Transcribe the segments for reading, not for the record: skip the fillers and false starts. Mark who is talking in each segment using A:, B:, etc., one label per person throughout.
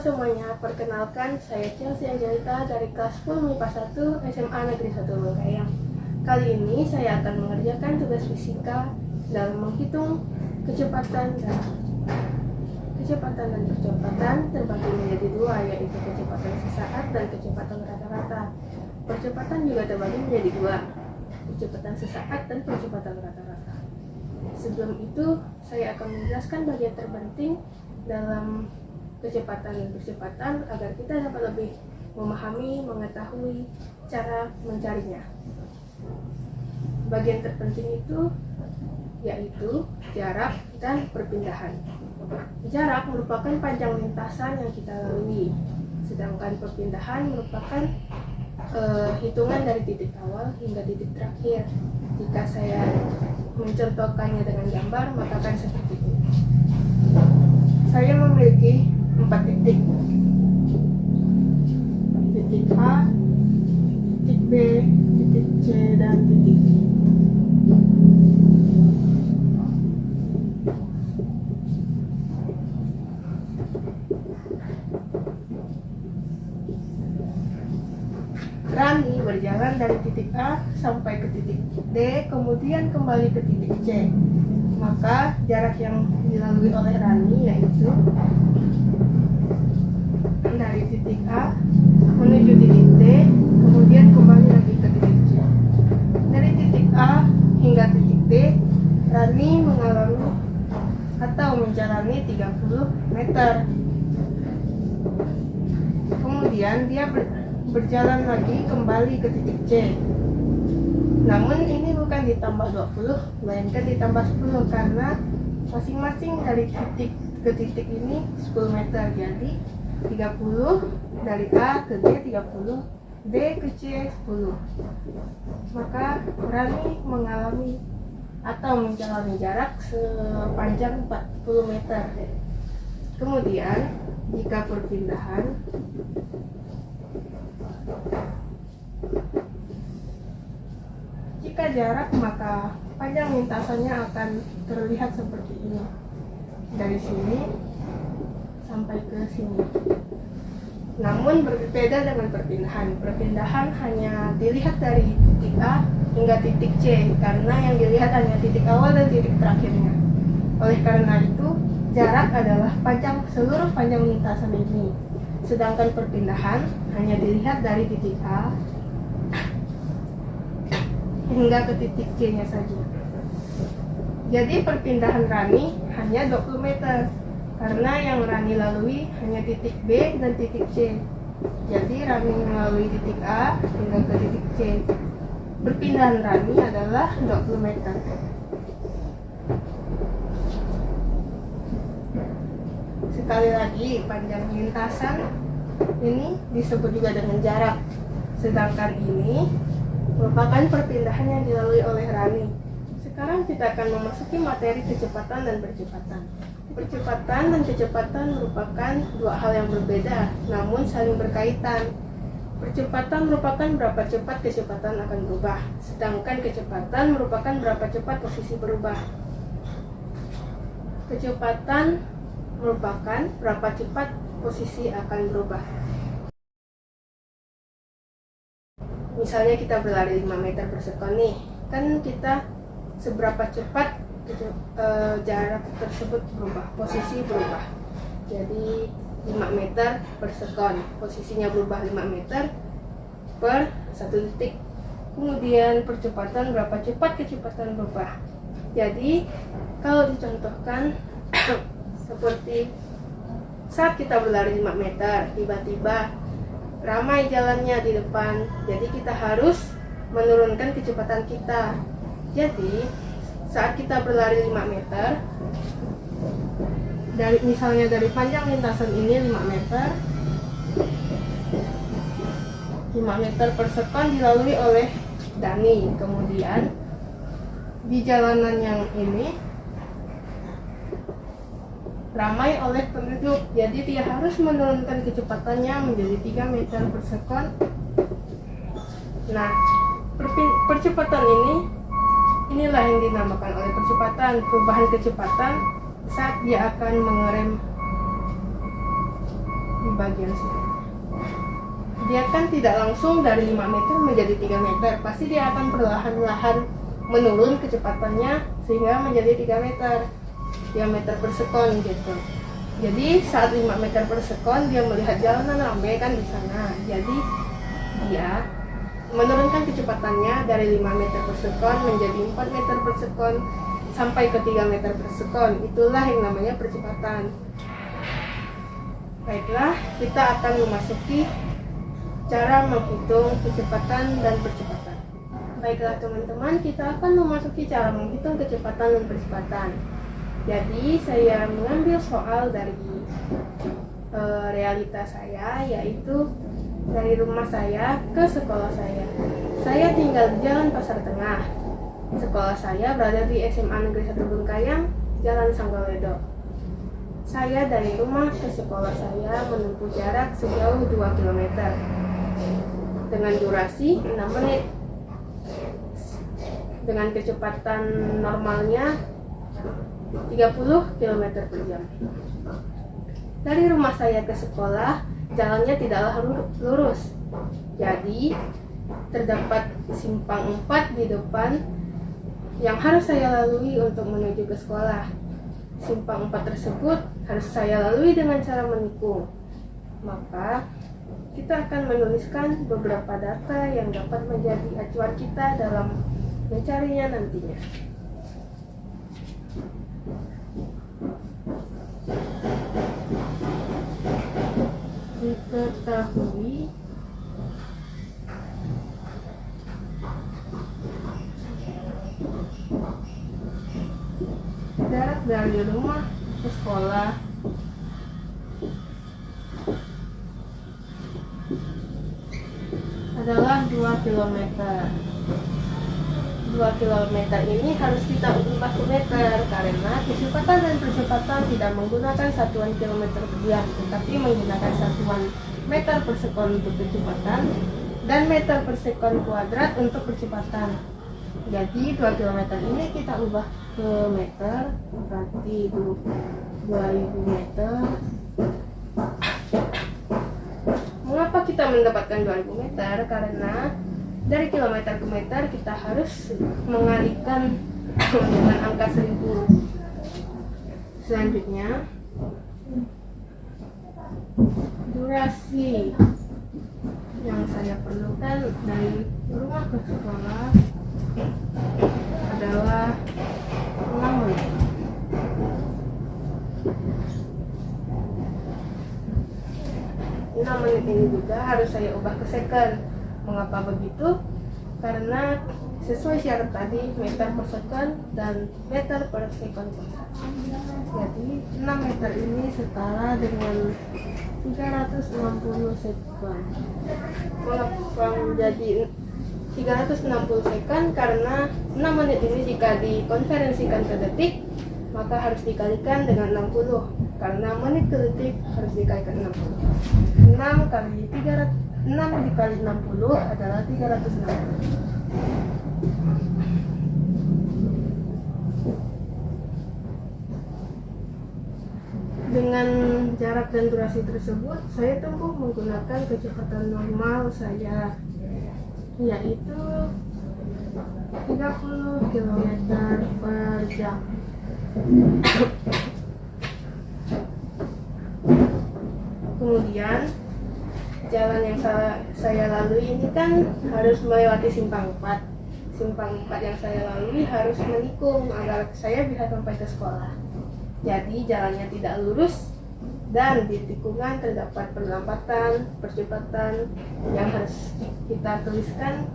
A: semuanya, perkenalkan saya Chelsea Angelita dari kelas 10 MIPA 1 SMA Negeri 1 Bengkayang. Kali ini saya akan mengerjakan tugas fisika dalam menghitung kecepatan dan kecepatan terbagi menjadi dua, yaitu kecepatan sesaat dan kecepatan rata-rata. Percepatan juga terbagi menjadi dua, kecepatan sesaat dan percepatan rata-rata. Sebelum itu, saya akan menjelaskan bagian terpenting dalam kecepatan dan percepatan agar kita dapat lebih memahami, mengetahui cara mencarinya. Bagian terpenting itu yaitu jarak dan perpindahan. Jarak merupakan panjang lintasan yang kita lalui, sedangkan perpindahan merupakan hitungan dari titik awal hingga titik terakhir. Jika saya mencontohkannya dengan gambar, maka akan seperti ini. Saya memiliki 4 titik. Titik A, titik B, titik C, dan titik E. Rani berjalan dari titik A sampai ke titik D, kemudian kembali ke titik C. Maka jarak yang dilalui oleh Rani yaitu dari titik A menuju titik D, kemudian kembali lagi ke titik C. Dari titik A hingga titik D, Rani mengalami atau menjalani 30 meter. Kemudian dia berjalan lagi kembali ke titik C. Namun ini bukan ditambah 20, melainkan ditambah 10 karena masing-masing dari titik ke titik ini 10 meter. Jadi 30 dari A ke D 30, D ke C 10. Maka Rani mengalami atau menjalani jarak sepanjang 40 meter. Kemudian jika perpindahan, jika jarak maka panjang lintasannya akan terlihat seperti ini, dari sini sampai ke sini. Namun berbeda dengan perpindahan. Perpindahan hanya dilihat dari titik A hingga titik C karena yang dilihat hanya titik awal dan titik terakhirnya. Oleh karena itu, jarak adalah seluruh panjang lintasan ini. Sedangkan perpindahan hanya dilihat dari titik A hingga ke titik C-nya saja. Jadi perpindahan Rani hanya 20 meter karena yang Rani lalui hanya titik B dan titik C. Jadi Rani melalui titik A hingga ke titik C. Perpindahan Rani adalah 20 meter. Sekali lagi, panjang lintasan ini disebut juga dengan jarak. Sedangkan ini merupakan perpindahan yang dilalui oleh Rani. Sekarang kita akan memasuki materi kecepatan dan percepatan. Percepatan dan kecepatan merupakan dua hal yang berbeda, namun saling berkaitan. Percepatan merupakan berapa cepat kecepatan akan berubah, sedangkan kecepatan merupakan berapa cepat posisi berubah. Kecepatan merupakan berapa cepat posisi akan berubah. Misalnya kita berlari 5 meter per sekon nih, kan kita seberapa cepat jarak tersebut berubah, posisi berubah. Jadi 5 meter per sekon, posisinya berubah 5 meter per 1 detik. Kemudian percepatan, berapa cepat kecepatan berubah. Jadi kalau dicontohkan seperti saat kita berlari 5 meter, tiba-tiba ramai jalannya di depan, jadi kita harus menurunkan kecepatan kita. Jadi saat kita berlari 5 meter, misalnya dari panjang lintasan ini 5 meter, 5 meter per sekon dilalui oleh Dani. Kemudian di jalanan yang ini ramai oleh penduduk, jadi dia harus menurunkan kecepatannya menjadi 3 meter per sekon. Nah, percepatan inilah yang dinamakan oleh percepatan, perubahan kecepatan saat dia akan mengerem bagian sini. Dia kan tidak langsung dari 5 meter menjadi 3 meter, pasti dia akan perlahan-lahan menurun kecepatannya sehingga menjadi 3 meter, 3 meter per sekon gitu. Jadi saat 5 meter per sekon dia melihat jalanan ramai kan di sana, jadi dia menurunkan kecepatannya dari 5 meter per sekon menjadi 4 meter per sekon sampai ke 3 meter per sekon. Itulah yang namanya percepatan. Baiklah, kita akan memasuki cara menghitung kecepatan dan percepatan. Baiklah teman-teman, kita akan memasuki cara menghitung kecepatan dan percepatan. Jadi saya mengambil soal dari realita saya, yaitu dari rumah saya ke sekolah saya. Saya tinggal di Jalan Pasar Tengah. Sekolah saya berada di SMA Negeri 1 Bengkayang, Jalan Sanggauledo. Saya dari rumah ke sekolah saya menempuh jarak sejauh 2 km dengan durasi 6 menit dengan kecepatan normalnya 30 km per jam. Dari rumah saya ke sekolah, jalannya tidaklah lurus. Jadi, terdapat simpang 4 di depan yang harus saya lalui untuk menuju ke sekolah. Simpang 4 tersebut harus saya lalui dengan cara menikung. Maka, kita akan menuliskan beberapa data yang dapat menjadi acuan kita dalam mencarinya nantinya. Diketahui jarak dari rumah ke sekolah adalah 2 km. 2 km ini harus kita ubah ke meter karena kecepatan dan percepatan tidak menggunakan satuan kilometer per jam, tetapi menggunakan satuan meter per sekon untuk kecepatan dan meter per sekon kuadrat untuk percepatan. Jadi 2 km ini kita ubah ke meter, berarti 2000 meter. Mengapa kita mendapatkan 2000 meter? Karena dari kilometer ke meter kita harus mengalihkan dengan angka 1000. Selanjutnya, durasi yang saya perlukan dari rumah ke sekolah adalah 6 menit. Ini juga harus saya ubah ke second. Mengapa begitu? Karena sesuai syarat tadi, meter per second dan meter per second. Jadi 6 meter ini setara dengan 360 second. Mengapa menjadi 360 second? Karena 6 menit ini jika dikonversikan ke detik, maka harus dikalikan dengan 60. Karena menit ke detik harus dikalikan 60. 6 dikali 60 adalah 360. Dengan jarak dan durasi tersebut, saya tempuh menggunakan kecepatan normal saya, yaitu 30 km per jam. Kemudian jalan yang saya lalui ini kan harus melewati simpang 4. Simpang 4 yang saya lalui harus menikung agar saya bisa sampai ke sekolah. Jadi jalannya tidak lurus dan di tikungan terdapat perlambatan, percepatan yang harus kita tuliskan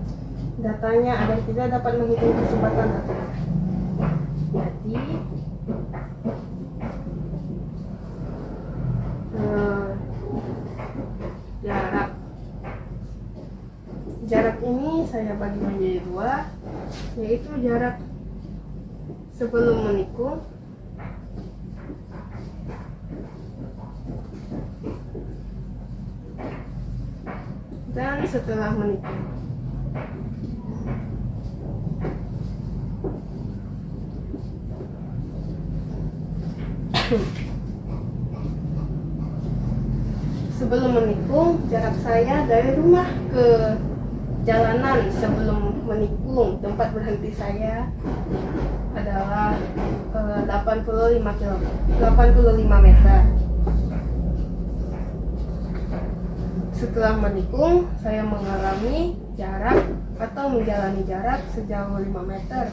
A: datanya agar kita dapat menghitung kecepatan datanya. Jadi jarak ini saya bagi menjadi 2, yaitu jarak sebelum menikung dan setelah menikung. sebelum menikung, jarak saya dari rumah ke jalanan sebelum menikung tempat berhenti saya adalah 85 meter. Setelah menikung, saya mengalami jarak atau menjalani jarak sejauh 5 meter.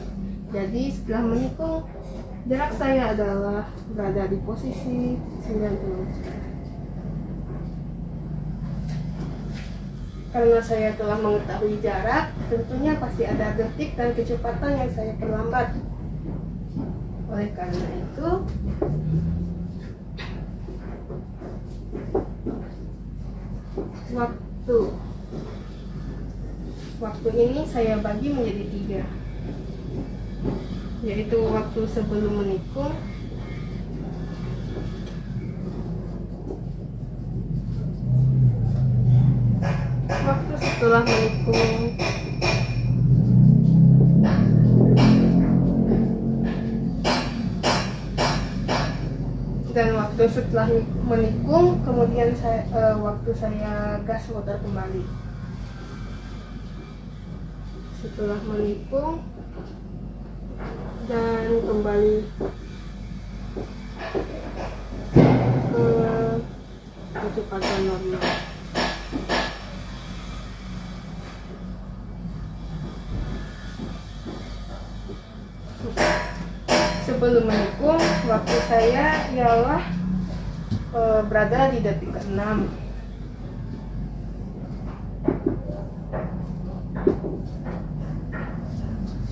A: Jadi setelah menikung, jarak saya adalah berada di posisi 90 meter. Karena saya telah mengetahui jarak, tentunya pasti ada detik dan kecepatan yang saya perlambat. Oleh karena itu, waktu ini saya bagi menjadi 3, yaitu waktu sebelum menikung, waktu setelah menikung, dan waktu setelah menikung, kemudian waktu saya gas motor kembali. Setelah menikung dan kembali ke kecepatan normal. Sebelum menikung, waktu saya ialah berada di detik ke-6.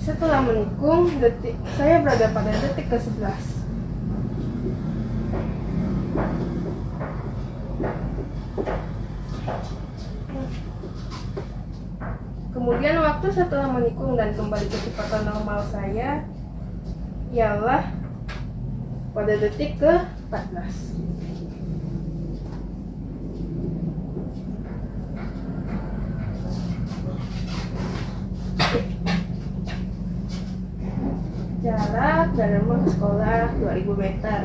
A: Setelah menikung, saya berada pada detik ke-11. Kemudian waktu setelah menikung dan kembali kecepatan normal saya ialah pada detik ke-14. Jarak dari rumah ke sekolah 2000 meter.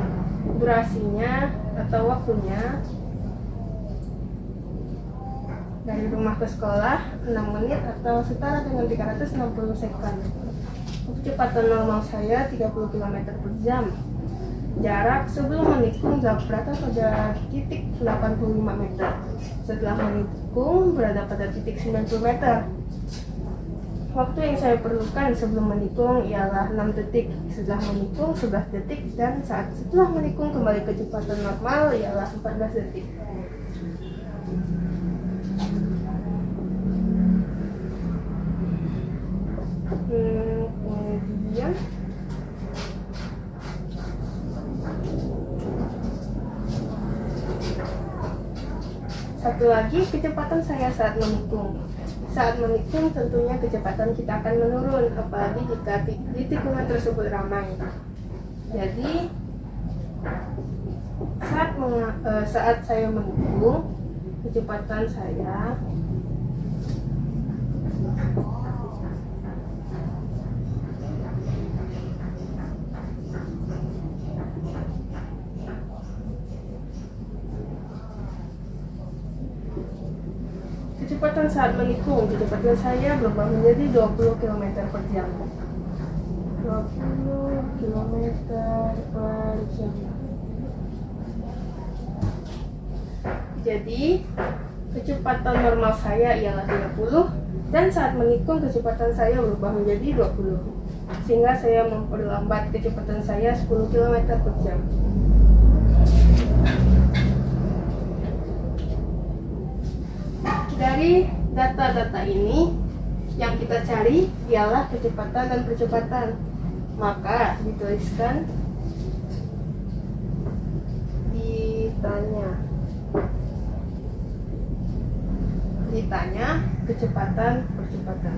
A: Durasinya atau waktunya dari rumah ke sekolah 6 menit atau setara dengan 360 second. Kecepatan normal saya 30 km per jam. Jarak sebelum menikung berada pada titik 85 meter. Setelah menikung berada pada titik 90 meter. Waktu yang saya perlukan sebelum menikung ialah 6 detik. Setelah menikung 11 detik, dan saat setelah menikung kembali kecepatan normal ialah 14 detik. Kemudian satu lagi, kecepatan saya saat menikung. Saat menikung tentunya kecepatan kita akan menurun, apalagi jika di tikungan tersebut ramai. Jadi saat saya menikung, kecepatan saya kecepatan saya berubah menjadi 20 km per jam. 20 km per jam. Jadi kecepatan normal saya ialah 30, dan saat menikung kecepatan saya berubah menjadi 20, sehingga saya memperlambat kecepatan saya 10 km per jam. Dari data-data ini yang kita cari ialah kecepatan dan percepatan. Maka dituliskan ditanya kecepatan percepatan.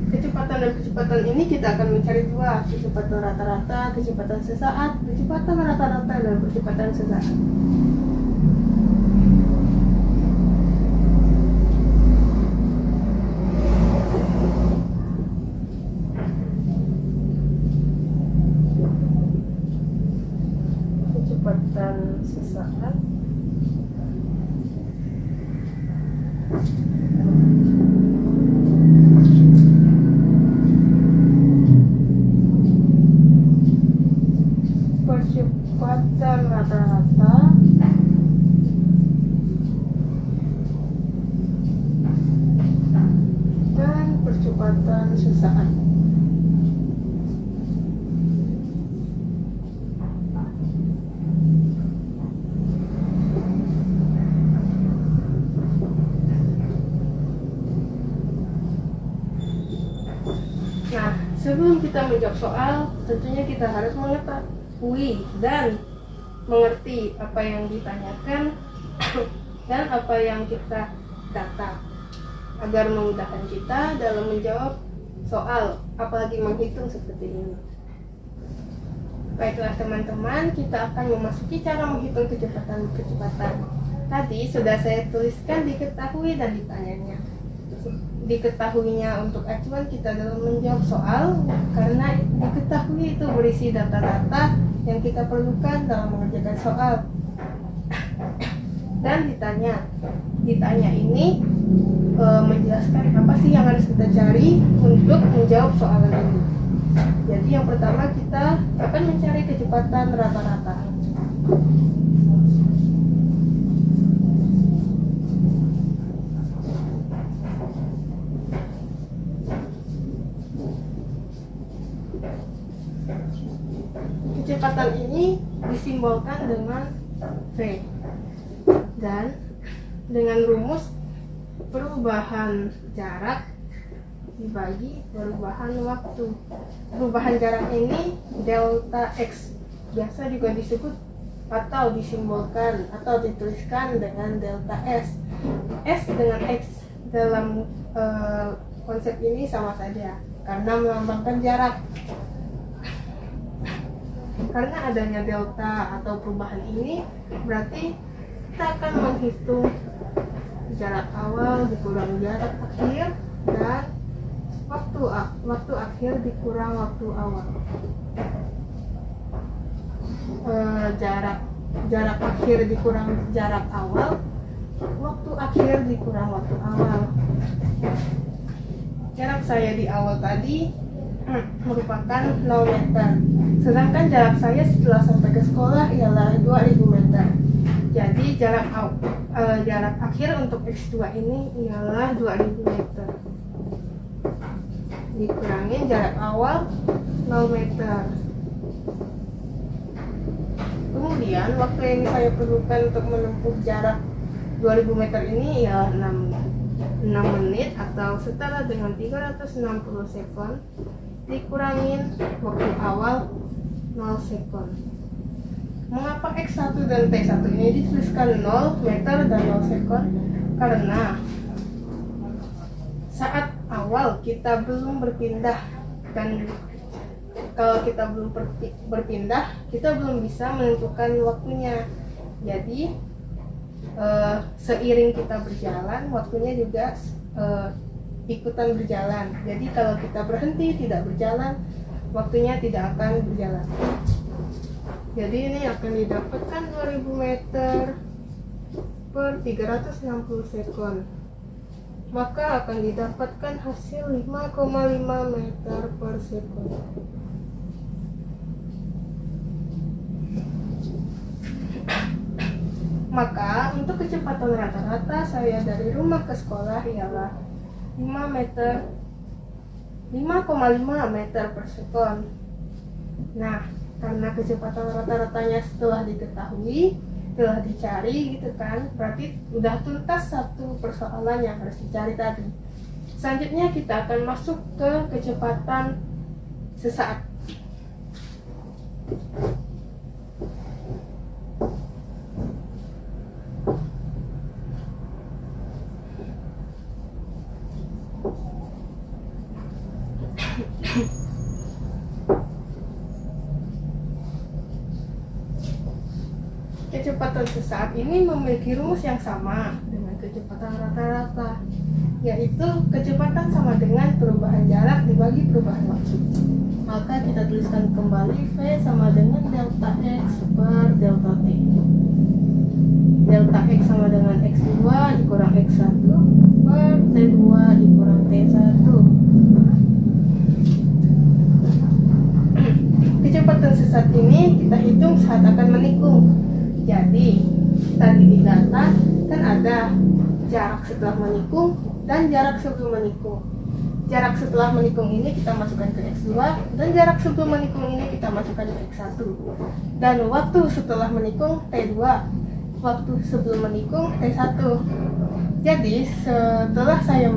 A: Kecepatan dan kecepatan ini kita akan mencari dua: kecepatan rata-rata, kecepatan sesaat, kecepatan rata-rata, dan kecepatan sesaat. kecepatan sesaat percepatan rata-rata dan percepatan sesaat. Nah, sebelum kita menjawab soal, tentunya kita harus mengetahui dan mengerti apa yang ditanyakan dan apa yang kita data agar memudahkan kita dalam menjawab soal, apalagi menghitung seperti ini. Baiklah teman-teman, kita akan memasuki cara menghitung kecepatan. Tadi sudah saya tuliskan diketahui dan ditanyanya. Diketahuinya untuk acuan kita dalam menjawab soal, karena diketahui itu berisi data-data yang kita perlukan dalam mengerjakan soal. Dan ditanya ini menjelaskan apa sih yang harus kita cari untuk menjawab soalan ini. Jadi yang pertama kita akan mencari kecepatan rata-rata. Kecepatan ini disimbolkan dengan V dan dengan rumus perubahan jarak dibagi perubahan waktu. Perubahan jarak ini delta X, biasa juga disebut atau disimbolkan atau dituliskan dengan delta S. S dengan X dalam konsep ini sama saja karena melambangkan jarak. Karena adanya delta atau perubahan ini, berarti kita akan menghitung jarak awal dikurang jarak akhir dan waktu akhir dikurang waktu awal. Jarak akhir dikurang jarak awal, waktu akhir dikurang waktu awal. Jarak saya di awal tadi merupakan 0 meter, sedangkan jarak saya setelah sampai ke sekolah ialah 2000 meter. Jadi jarak akhir untuk X2 ini ialah 2000 meter dikurangin jarak awal 0 meter. Kemudian waktu yang saya perlukan untuk menempuh jarak 2000 meter ini ialah 6 menit atau setara dengan 360 sekon dikurangin waktu awal 0 sekon. Mengapa X1 dan T1 ini dituliskan 0 meter dan 0 sekon? Karena saat awal kita belum berpindah, dan kalau kita belum berpindah kita belum bisa menentukan waktunya. Jadi seiring kita berjalan, waktunya juga ikutan berjalan. Jadi kalau kita berhenti tidak berjalan, waktunya tidak akan berjalan. Jadi ini akan didapatkan 2000 meter per 360 sekon. Maka akan didapatkan hasil 5,5 meter per sekon. Maka untuk kecepatan rata-rata saya dari rumah ke sekolah ialah 5,5 meter per sekon. Nah, karena kecepatan rata-ratanya setelah diketahui, telah dicari gitu kan, berarti udah tuntas satu persoalan yang harus dicari tadi. Selanjutnya kita akan masuk ke kecepatan sesaat. Kecepatan sesaat ini memiliki rumus yang sama dengan kecepatan rata-rata, yaitu kecepatan sama dengan perubahan jarak dibagi perubahan waktu. maka kita tuliskan kembali V sama dengan delta X per delta T. Delta X sama dengan X2 dikurang X1 per T2 dikurang T1. Kecepatan sesat ini kita hitung saat akan menikung. Jadi tadi di data kan ada jarak setelah menikung dan jarak sebelum menikung. Jarak setelah menikung ini kita masukkan ke X2 dan jarak sebelum menikung ini kita masukkan ke X1. Dan waktu setelah menikung T2, waktu sebelum menikung T1. Jadi setelah saya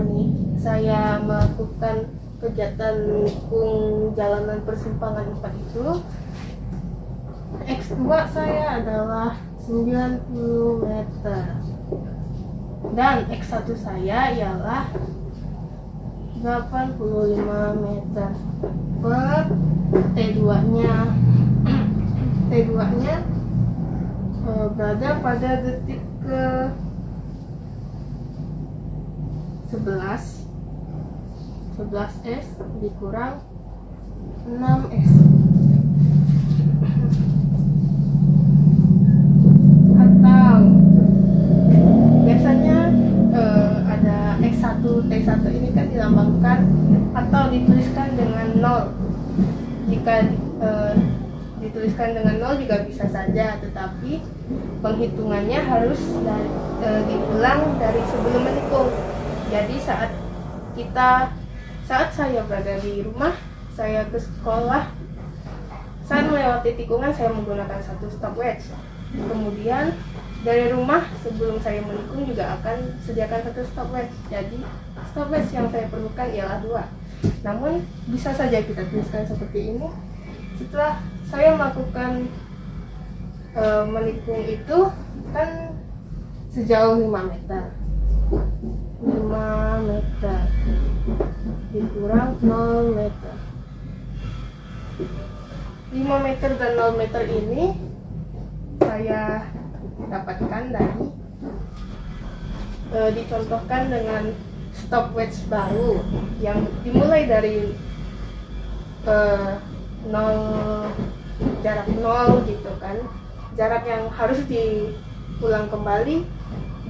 A: melakukan kegiatan menikung jalanan persimpangan 4 itu, X2 saya adalah 90 meter dan X1 saya ialah 85 meter per T2 nya berada pada detik ke 11 S dikurang 6S. Atau biasanya ada X1 T1 ini kan dilambangkan atau dituliskan dengan 0. Jika dituliskan dengan 0 juga bisa saja, tetapi penghitungannya harus diulang dari sebelum menikung. Jadi saat saya berada di rumah, saya ke sekolah, saat melewati tikungan saya menggunakan satu stopwatch. Kemudian dari rumah sebelum saya menikung juga akan sediakan satu stopwatch. Jadi stopwatch yang saya perlukan ialah 2. Namun bisa saja kita tuliskan seperti ini. Setelah saya melakukan menikung itu kan sejauh 5 meter. 5 meter dikurang 0 meter. 5 meter dan 0 meter ini saya dapatkan dari dicontohkan dengan stopwatch baru yang dimulai dari 0, jarak 0 gitu kan, jarak yang harus diulang kembali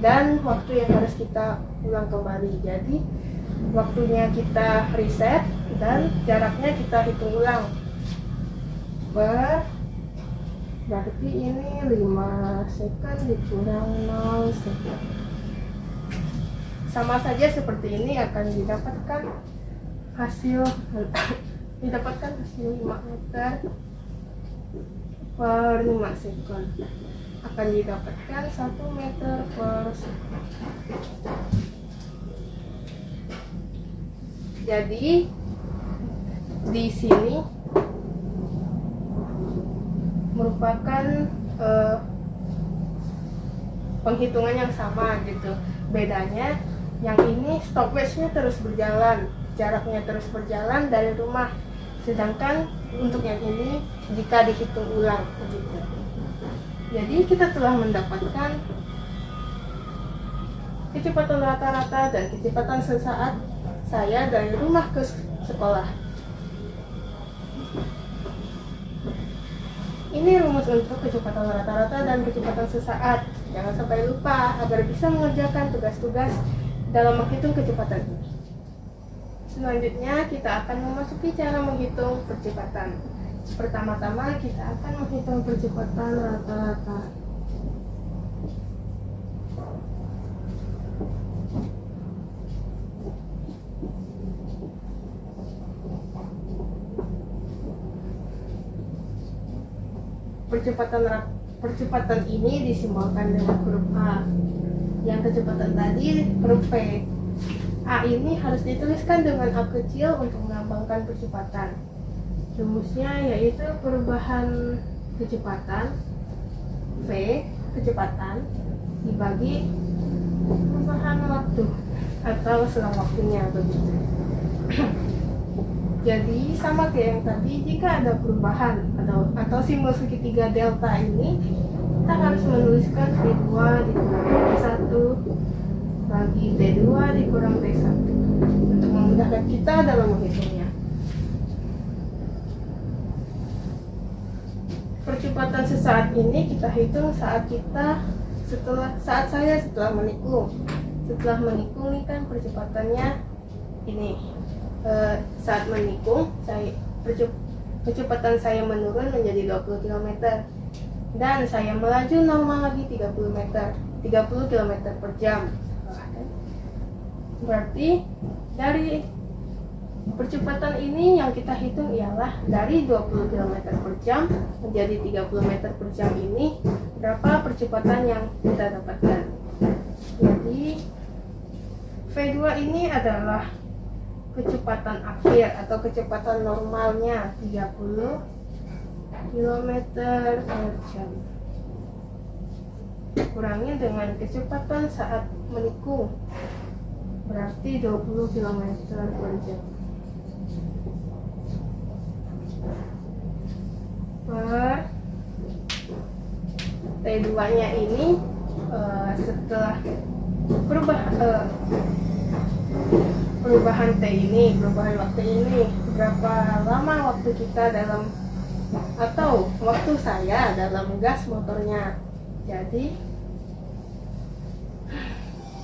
A: dan waktu yang harus kita ulang kembali. Jadi waktunya kita reset dan jaraknya kita hitung ulang. Berarti ini 5 second dikurang 0 second. Sama saja seperti ini akan didapatkan hasil 5 meter per 5 second. Akan didapatkan 1 meter per second. Jadi di sini merupakan penghitungan yang sama gitu. Bedanya yang ini stopwatch-nya terus berjalan, jaraknya terus berjalan dari rumah. Sedangkan untuk yang ini jika dihitung ulang gitu. Jadi kita telah mendapatkan kecepatan rata-rata dan kecepatan sesaat saya dari rumah ke sekolah. Ini rumus untuk kecepatan rata-rata dan kecepatan sesaat. Jangan sampai lupa agar bisa mengerjakan tugas-tugas dalam menghitung kecepatan ini. Selanjutnya kita akan memasuki cara menghitung percepatan. Pertama-tama kita akan menghitung percepatan rata-rata. Percepatan ini disimbolkan dengan huruf A. Yang kecepatan tadi huruf V. A ini harus dituliskan dengan A kecil untuk melambangkan percepatan. Rumusnya yaitu perubahan kecepatan V, kecepatan, dibagi perubahan waktu atau selang waktunya begitu. Jadi sama kayak yang tadi, jika ada perubahan atau simbol segitiga delta ini, kita harus menuliskan T2 dikurang T1 bagi T2 dikurang T1 untuk memudahkan kita dalam menghitungnya. percepatan sesaat ini kita hitung saat saya setelah menikung. Setelah menikung nih kan percepatannya ini. Saat menikung kecepatan saya menurun menjadi 20 km dan saya melaju normal lagi 30 km per jam. Berarti dari percepatan ini yang kita hitung ialah dari 20 km per jam menjadi 30 meter per jam ini berapa percepatan yang kita dapatkan. Jadi V2 ini adalah kecepatan akhir atau kecepatan normalnya 30 km per jam kurangi dengan kecepatan saat menikung berarti 20 km per jam per T2 nya ini setelah perubahan waktu ini berapa lama waktu kita atau waktu saya dalam gas motornya. Jadi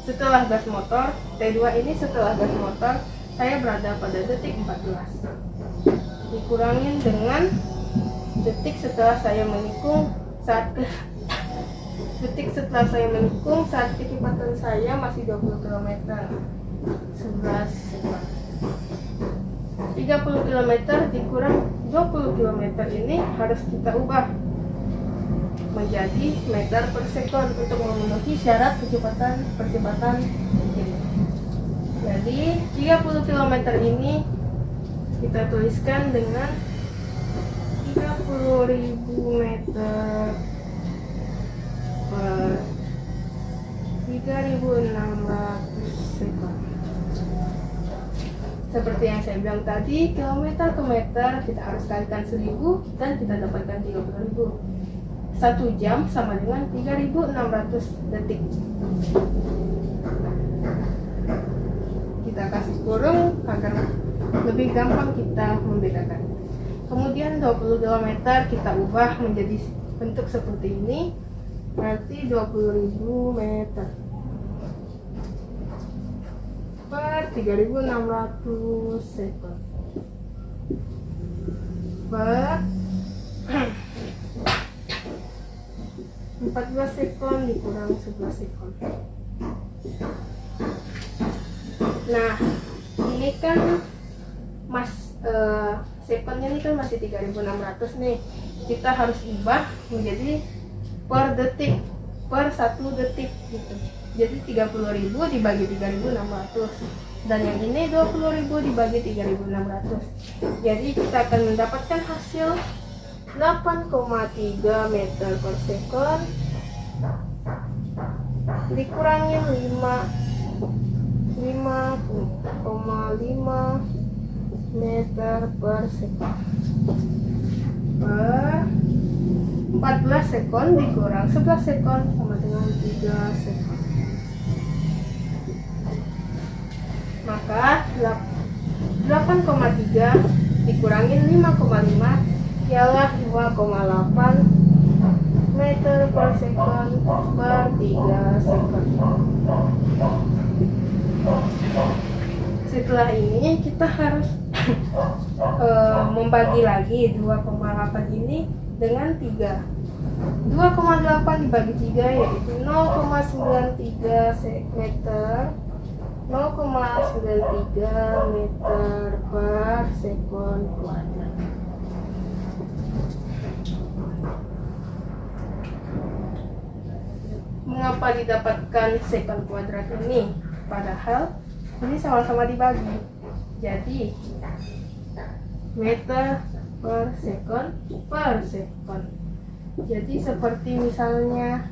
A: setelah gas motor T2 ini setelah gas motor saya berada pada detik 14 dikurangin dengan detik setelah saya menikung saat kecepatan saya masih 20 km 11 sekon. 30 km dikurang 20 km ini harus kita ubah menjadi meter per sekon untuk memenuhi syarat percepatan ini. Jadi 30 km ini kita tuliskan dengan 30.000 meter per 3.600 sekon. Seperti yang saya bilang tadi, kilometer ke meter kita harus kalikan 1000 dan kita dapatkan 30.000. 1 jam sama dengan 3.600 detik. Kita kasih kurung agar lebih gampang kita membedakan. Kemudian 20 km kita ubah menjadi bentuk seperti ini, berarti 20.000 meter per 3.600 sekon per 14 sekon dikurang 11 sekon. Nah, ini kan sekonnya ini kan masih 3.600 nih. Kita harus ubah menjadi per detik, per 1 detik gitu. Jadi 30.000 dibagi 3.600 dan yang ini 20.000 dibagi 3.600. Jadi kita akan mendapatkan hasil 8,3 meter per sekon dikurangi 5,5 meter per sekon per 14 sekon dikurang 11 sekon sama dengan 3 sekon. Maka 8,3 dikurangi 5,5 ialah 5,8 meter per sekon per 3 sekon. Setelah ini kita harus membagi lagi 2,8 ini dengan 3. 2,8 dibagi 3 yaitu 0,93 meter 0,93 meter per sekon kuadrat. Mengapa didapatkan sekon kuadrat ini? Padahal ini sama-sama dibagi. Jadi meter per sekon. Jadi seperti misalnya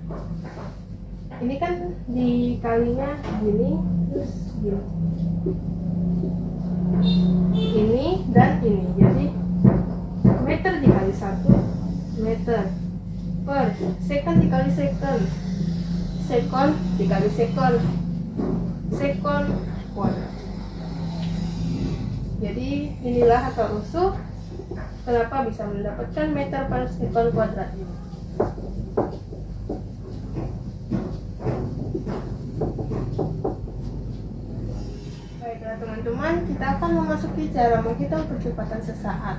A: ini kan dikalinya gini terus gini. Ini dan ini. Jadi meter dikali 1 meter per sekon dikali sekon. Sekon dikali sekon kuadrat. Jadi inilah asal usul kenapa bisa mendapatkan meter per sekon kuadrat ini. teman-teman, kita akan memasuki cara menghitung percepatan sesaat.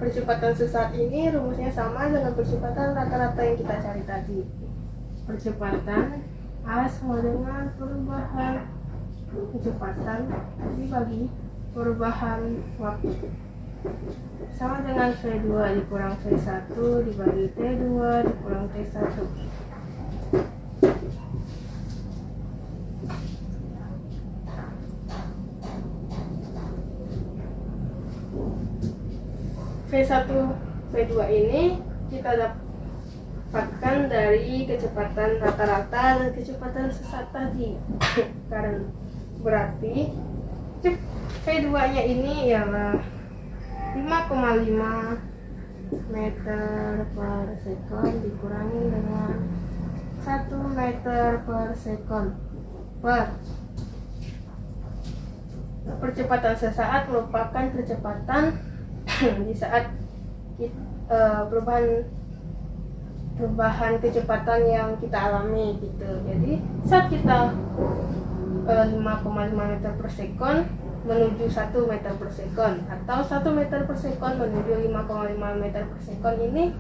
A: Percepatan sesaat ini rumusnya sama dengan percepatan rata-rata yang kita cari tadi. Percepatan A sama dengan perubahan kecepatan dibagi perubahan waktu, sama dengan V2 dikurang V1 dibagi T2 dikurang T1. V1 V2 ini kita dapatkan dari kecepatan rata-rata dan kecepatan sesat tadi. Karena berarti V2 nya ini ialah 5,5 meter per sekon dikurangi dengan 1 meter per sekon per. Percepatan sesaat merupakan percepatan di saat perubahan kecepatan yang kita alami gitu. Jadi saat kita 5,5 meter per sekon menuju 1 meter per sekon atau 1 meter per sekon menuju 5,5 meter per sekon ini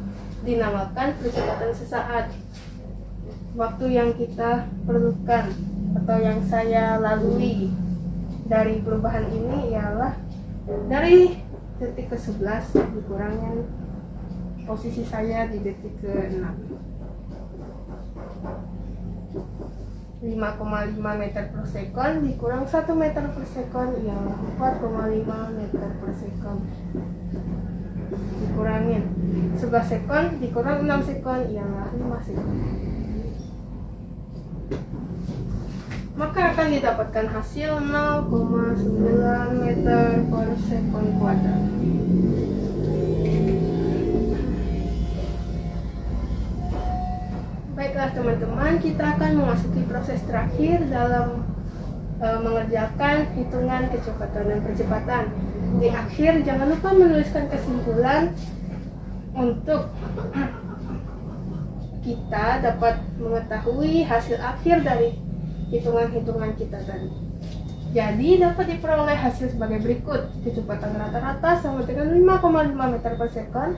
A: dinamakan percepatan sesaat. Waktu yang kita perlukan atau yang saya lalui dari perubahan ini ialah dari detik ke-11 dikurangin posisi saya di detik ke-6. 5,5 meter per sekon dikurang 1 meter per sekon ialah 4,5 meter per sekon. Dikurangin 11 sekon dikurang 6 sekon ialah 5 sekon. Maka akan didapatkan hasil 0,9 meter per sekon kuadrat. Baiklah teman-teman, kita akan memasuki proses terakhir dalam mengerjakan hitungan kecepatan dan percepatan. Di akhir jangan lupa menuliskan kesimpulan untuk kita dapat mengetahui hasil akhir dari hitungan-hitungan kita tadi. Jadi dapat diperoleh hasil sebagai berikut. Kecepatan rata-rata sama dengan 5,5 meter per sekon,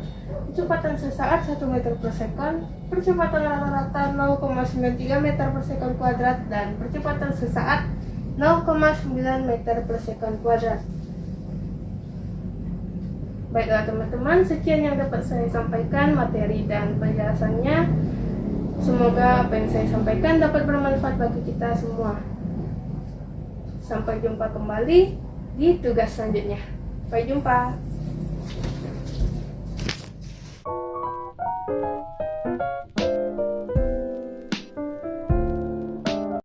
A: kecepatan sesaat 1 meter per sekon, percepatan rata-rata 0,93 meter per sekon kuadrat, dan percepatan sesaat 0,9 meter per sekon kuadrat. Baiklah teman-teman, sekian yang dapat saya sampaikan materi dan penjelasannya. Semoga apa yang saya sampaikan dapat bermanfaat bagi kita semua. Sampai jumpa kembali di tugas selanjutnya. Sampai jumpa.